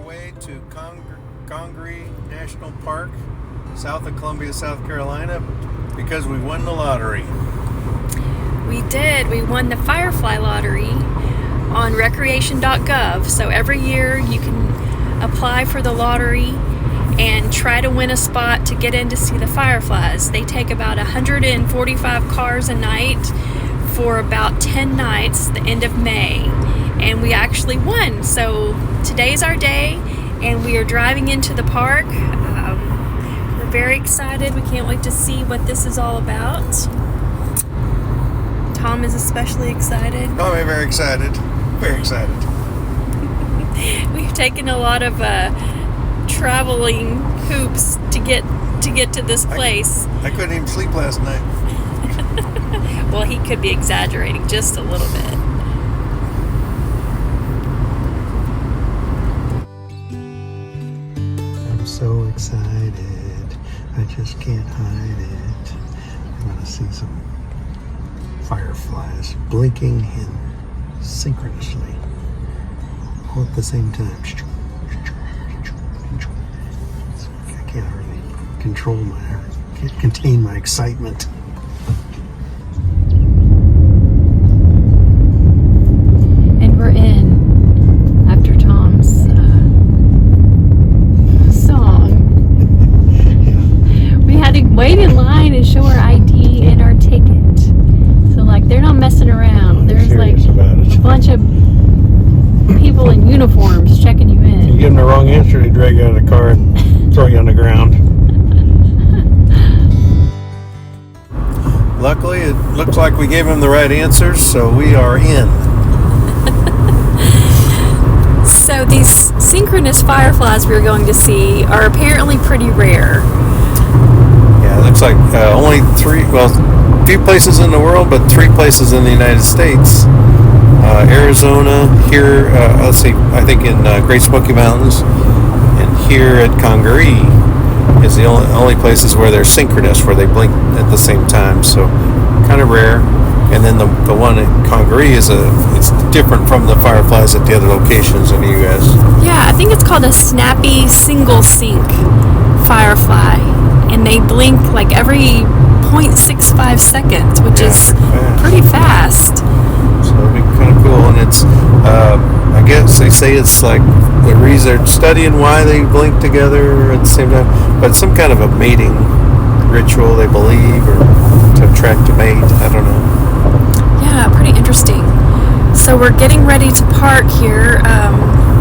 way to Congaree National Park, south of Columbia, South Carolina, because we won the lottery. We did. We won the Firefly lottery on Recreation.gov. So every year you can apply for the lottery and try to win a spot to get in to see the Fireflies. They take about 145 cars a night for about 10 nights, the end of May. And we actually won. So today's our day, and we are driving into the park. We're very excited. We can't wait to see what this is all about. Tom is especially excited. Oh, I'm very excited. Very excited. We've taken a lot of traveling hoops to get to this place. I couldn't even sleep last night. Well, he could be exaggerating just a little bit. I'm so excited. I just can't hide it. I'm going to see some fireflies blinking and synchronously all at the same time. I can't hardly contain my excitement. And we're in after Tom's song. Yeah. We had to wait in line and show our ID and our ticket. So like they're not messing around. There's like a bunch of people in uniforms checking you in. You give them the wrong answer, they drag you out of the car and throw you on the ground. Luckily, it looks like we gave them the right answers, so we are in. So these synchronous fireflies we're going to see are apparently pretty rare. Yeah, it looks like only few places in the world, but 3 places in the United States. Arizona, here, let's see, I think in Great Smoky Mountains, and here at Congaree is the only places where they're synchronous, where they blink at the same time, so kind of rare. And then the one at Congaree it's different from the fireflies at the other locations in the U.S. Yeah, I think it's called a snappy single sync firefly, and they blink like every 0.65 seconds, which is pretty fast. So it'll be kind of cool, and it's I guess they say it's like the reason they're studying why they blink together at the same time, but some kind of a mating ritual, they believe, or to attract a mate. I don't know. Yeah, pretty interesting. So we're getting ready to park here.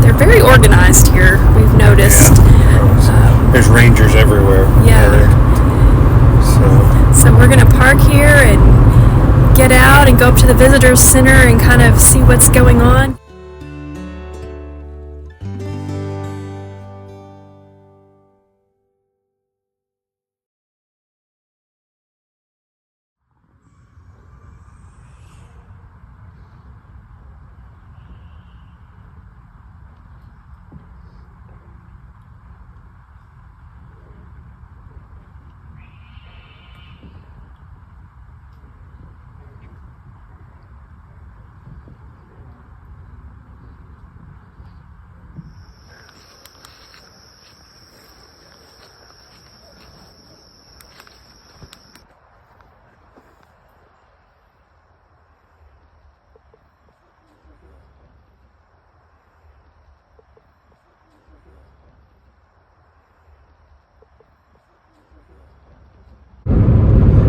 They're very organized here, we've noticed. Yeah. There's rangers everywhere. Yeah. So we're going to park here and get out and go up to the visitors center and kind of see what's going on.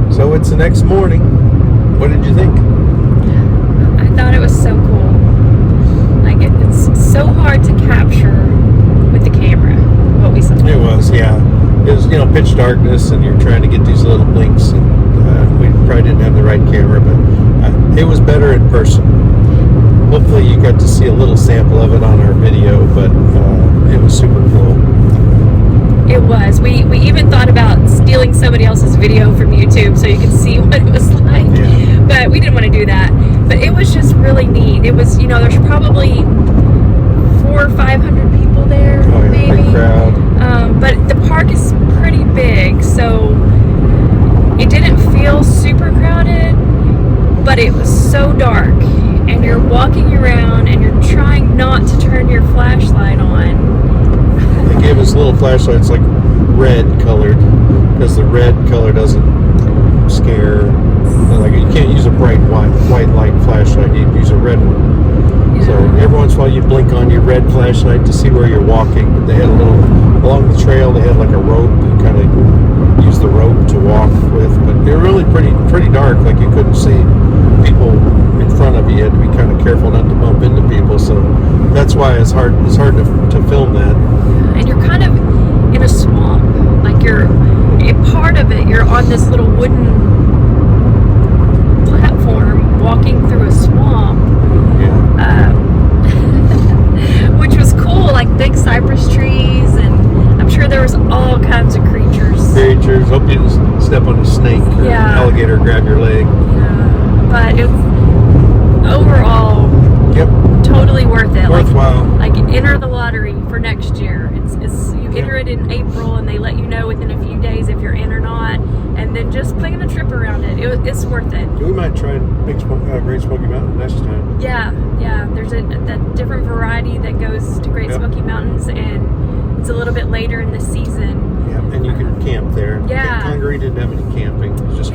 So it's the next morning. What did you think? I thought it was so cool. Like it's so hard to capture with the camera what we saw. It was, yeah. It was, pitch darkness, and you're trying to get these little blinks, and we probably didn't have the right camera, but it was better in person. Hopefully you got to see a little sample of it on our video, but it was super cool. It was. We even thought about stealing somebody else's video from YouTube so you could see what it was like. Yeah. But we didn't want to do that. But it was just really neat. It was, there's probably 400 or 500 people there, maybe. Big crowd. But the park is pretty big, so it didn't feel super crowded, but it was so dark. And you're walking around and you're trying not to turn your flashlight on. have this little flashlight. It's like red colored because the red color doesn't scare. Like you can't use a bright white light flashlight. You use a red one. Yeah. So every once in a while you blink on your red flashlight to see where you're walking. But they had a little along the trail. They had like a rope. You kind of use the rope to walk with. But they're really pretty dark. Like you couldn't see people in front of you. You had to be kind of careful not to bump into people. So that's why it's hard to film that. And you're kind of in a swamp. Like you're a part of it. You're on this little wooden platform walking through a swamp. Yeah. Which was cool, like big cypress trees, and I'm sure there was all kinds of creatures. Hope you didn't step on a snake or an alligator grab your leg. Yeah. But it's overall totally worth it. Worthwhile. Like enter the lottery for next year. It's you enter it in April, and they let you know within a few days if you're in or not, and then just plan a trip around it. It's worth it. We might try and make Great Smoky Mountain next time. Yeah. There's a different variety that goes to Great Smoky Mountains, and it's a little bit later in the season. Yeah, and you can camp there. Yeah. Congaree didn't have any camping. It was just